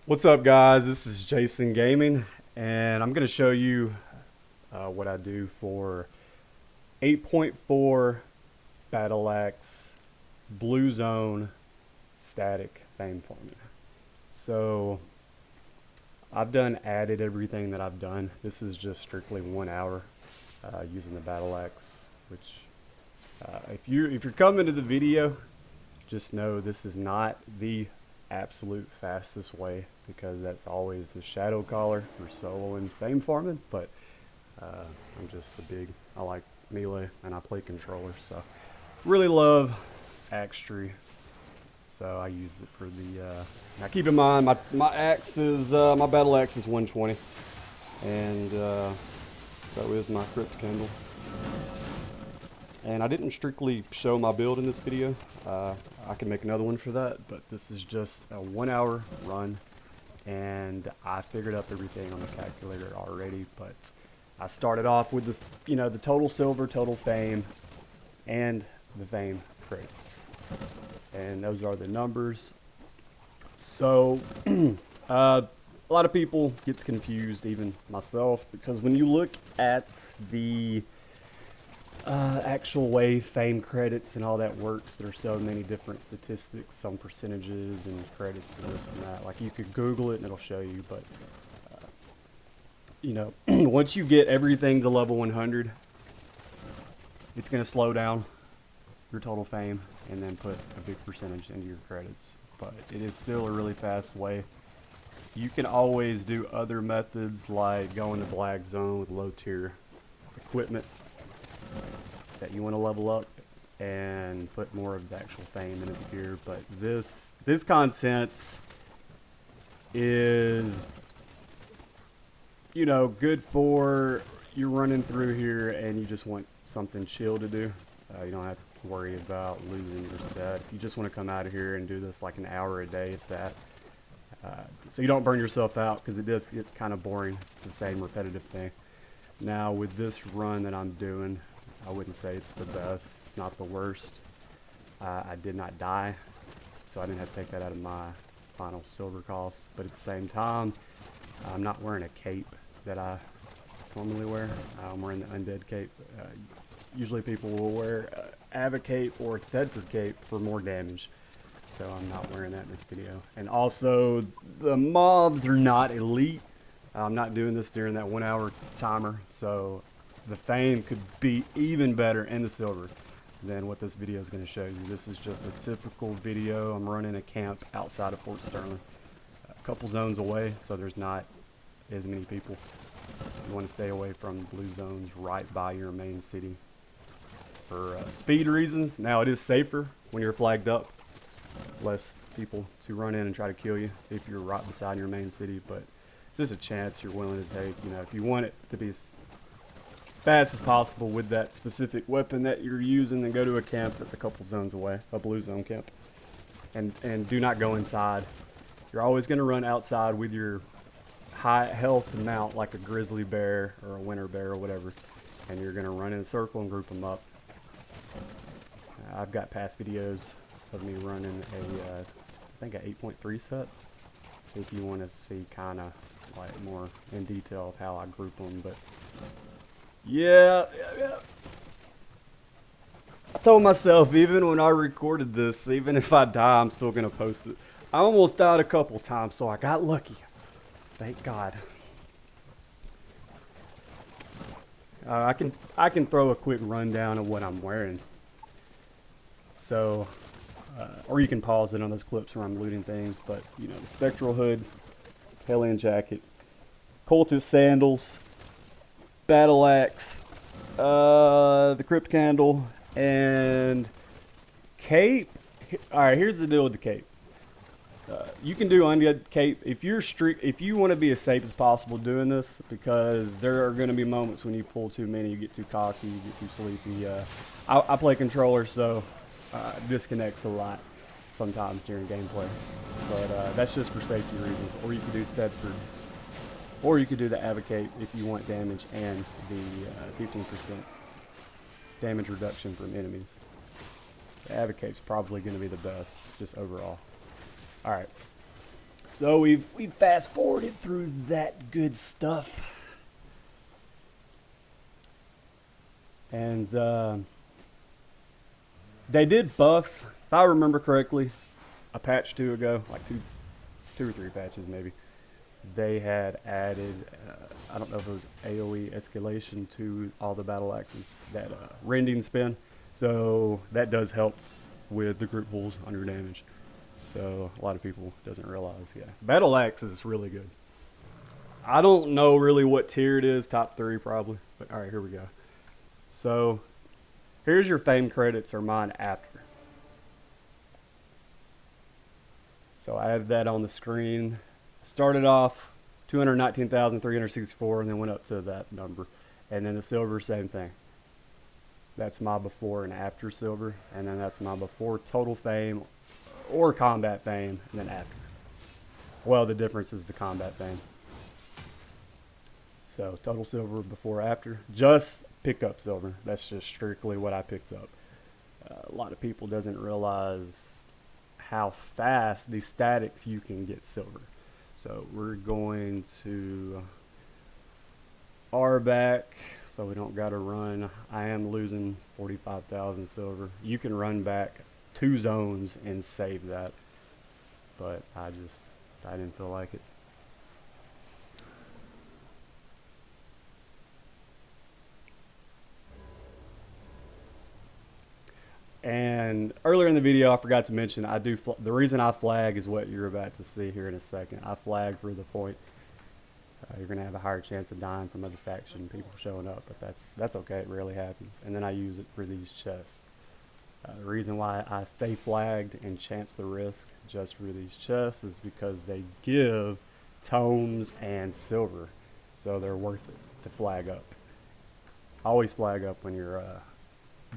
What's up, guys? This is Jason Gaming, and I'm going to show you what I do for 8.4 Battle Axe Blue Zone static fame farming. So I've added everything that I've done. This is just strictly 1 hour using the Battle Axe. Which, if you're coming to the video, just know this is not the absolute fastest way, because that's always the shadow collar for solo and fame farming. But I'm just I like melee and I play controller, so really love axe tree. So I used it for the. Now keep in mind, my axe is my battle axe is 120, and so is my crypt candle. And I didn't strictly show my build in this video. I can make another one for that, but this is just a 1 hour run, and I figured up everything on the calculator already. But I started off with this, the total silver, total fame, and the fame credits, and those are the numbers. So a lot of people gets confused, even myself, because when you look at the actual way fame credits and all that works, there's so many different statistics, some percentages and credits and this and that. Like, you could Google it and it'll show you, but once you get everything to level 100, it's going to slow down your total fame and then put a big percentage into your credits. But it is still a really fast way. You can always do other methods, like going to black zone with low tier equipment that you want to level up and put more of the actual fame into the gear. But this content is, good for you're running through here and you just want something chill to do. You don't have to worry about losing your set. If you just want to come out of here and do this like an hour a day, if that, so you don't burn yourself out, because it does get kind of boring. It's the same repetitive thing. Now with this run that I'm doing, I wouldn't say it's the best. It's not the worst. I did not die, so I didn't have to take that out of my final silver cost. But at the same time, I'm not wearing a cape that I normally wear. I'm wearing the undead cape. Usually people will wear Ava cape or Thedford cape for more damage, so I'm not wearing that in this video. And also, the mobs are not elite. I'm not doing this during that 1 hour timer, so the fame could be even better in the silver than what this video is going to show you. This is just a typical video. I'm running a camp outside of Fort Sterling, a couple zones away, so there's not as many people. You want to stay away from blue zones right by your main city for speed reasons. Now, it is safer when you're flagged up, less people to run in and try to kill you if you're right beside your main city, but it's just a chance you're willing to take. If you want it to be as fast as possible with that specific weapon that you're using, then go to a camp that's a couple zones away, a blue zone camp, and do not go inside. You're always going to run outside with your high health mount, like a grizzly bear or a winter bear or whatever, and you're going to run in a circle and group them up. I've got past videos of me running I think an 8.3 set, if you want to see kind of like more in detail of how I group them. But yeah. I told myself, even when I recorded this, even if I die, I'm still going to post it. I almost died a couple times, so I got lucky. Thank God. I can throw a quick rundown of what I'm wearing. So, or you can pause it on those clips where I'm looting things. But the spectral hood, Hellion jacket, cultist sandals, battle axe, the crypt candle, and cape. Alright, here's the deal with the cape. You can do undead cape if you want to be as safe as possible doing this, because there are going to be moments when you pull too many, you get too cocky, you get too sleepy. I play controller, so disconnects a lot sometimes during gameplay, but that's just for safety reasons. Or you could do Thedford, or you could do the Advocate if you want damage and the 15% damage reduction from enemies. The Advocate's probably going to be the best, just overall. Alright, So we've fast forwarded through that good stuff, and they did buff, if I remember correctly, a patch two ago, like two or three patches maybe. They had added, I don't know if it was AoE escalation to all the battle axes, that rending spin. So that does help with the group pulls under damage. So a lot of people doesn't realize, yeah. Battle axe is really good. I don't know really what tier it is, top 3 probably. But all right, here we go. So here's your fame credits or mine after. So I have that on the screen. Started off 219,364 and then went up to that number. And then the silver, same thing. That's my before and after silver. And then that's my before total fame or combat fame and then after. Well, the difference is the combat fame. So total silver before after. Just pick up silver. That's just strictly what I picked up. A lot of people doesn't realize how fast these statics you can get silver. So we're going to R back so we don't gotta run. I am losing 45,000 silver. You can run back 2 zones and save that, but I didn't feel like it. And earlier in the video, I forgot to mention, the reason I flag is what you're about to see here in a second. I flag for the points. You're going to have a higher chance of dying from other faction people showing up, but that's okay. It rarely happens. And then I use it for these chests. The reason why I stay flagged and chance the risk just for these chests is because they give tomes and silver, so they're worth it to flag up. Always flag up when you're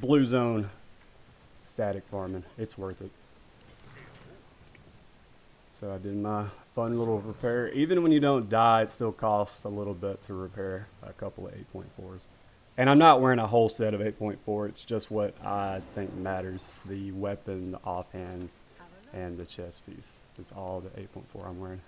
blue zone static farming. It's worth it. So I did my fun little repair. Even when you don't die, it still costs a little bit to repair a couple of 8.4s. And I'm not wearing a whole set of 8.4. It's just what I think matters. The weapon, the offhand, and the chest piece is all the 8.4 I'm wearing.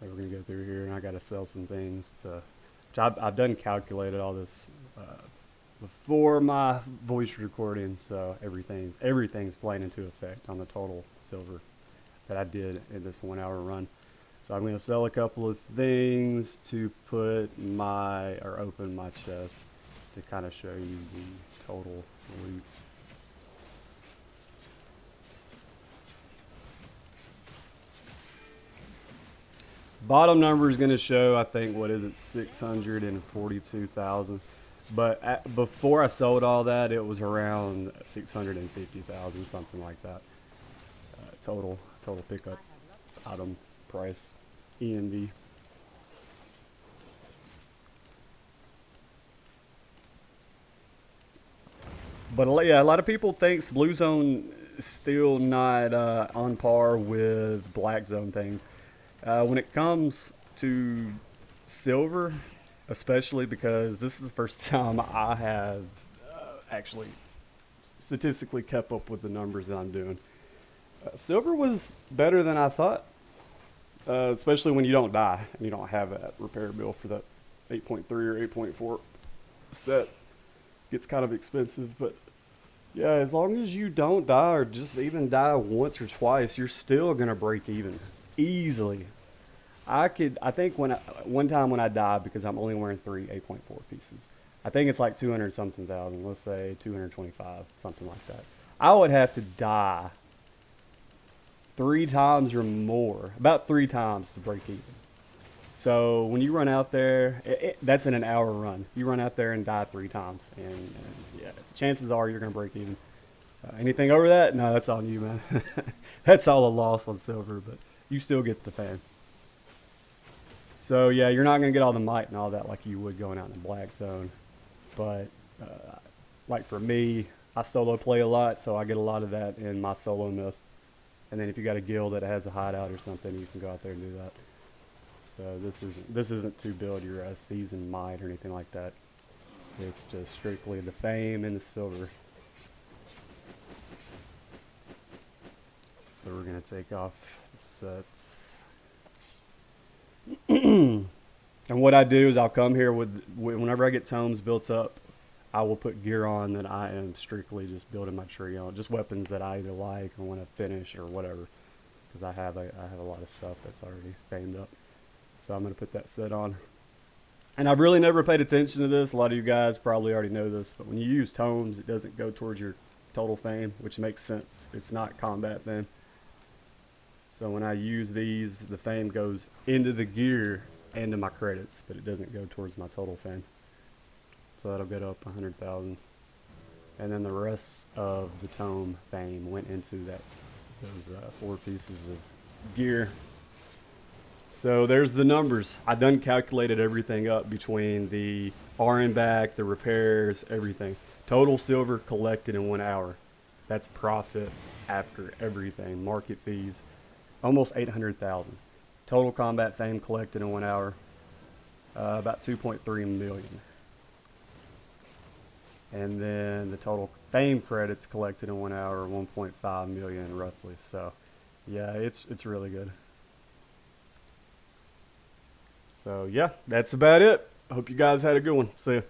So we're going to go through here, and I got to sell some things to... I've done calculated all this before my voice recording, so everything's playing into effect on the total silver that I did in this 1 hour run. So I'm going to sell a couple of things to open my chest to kind of show you the total loot. Bottom number is going to show, I think, what is it, 642,000. But before I sold all that, it was around 650,000, something like that. Total pickup item price, ENV. But yeah, a lot of people thinks blue zone is still not on par with black zone things. When it comes to silver, especially because this is the first time I have actually statistically kept up with the numbers that I'm doing. Silver was better than I thought, especially when you don't die and you don't have that repair bill for that 8.3 or 8.4 set. Gets kind of expensive, but yeah, as long as you don't die or just even die once or twice, you're still gonna break even easily. I think one time when I died, because I'm only wearing 3 8.4 pieces, I think it's like 200 something thousand, let's say 225, something like that. I would have to die 3 times or more, about 3 times to break even. So when you run out there, that's in an hour run. You run out there and die 3 times, and yeah, chances are you're gonna break even. Anything over that, no, that's on you, man. That's all a loss on silver, but you still get the fan. So yeah, you're not gonna get all the might and all that like you would going out in the black zone. But like for me, I solo play a lot, so I get a lot of that in my solo mist. And then if you got a guild that has a hideout or something, you can go out there and do that. So this isn't to build your season might or anything like that. It's just strictly the fame and the silver. So we're gonna take off the sets. And what I do is I'll come here whenever I get tomes built up, I will put gear on that I am strictly just building my tree on, just weapons that I either like or want to finish or whatever, because I have a lot of stuff that's already famed up. So I'm gonna put that set on. And I've really never paid attention to this. A lot of you guys probably already know this, but when you use tomes, it doesn't go towards your total fame, which makes sense. It's not combat fame. So when I use these, the fame goes into the gear and to my credits, but it doesn't go towards my total fame. So that'll get up 100,000. And then the rest of the tome fame went into those 4 pieces of gear. So there's the numbers. I done calculated everything up between the RN back, the repairs, everything. Total silver collected in 1 hour. That's profit after everything, market fees, almost 800,000. Total combat fame collected in 1 hour, about 2.3 million. And then the total fame credits collected in 1 hour, 1.5 million roughly. So yeah, it's really good. So yeah, that's about it. Hope you guys had a good one. See ya.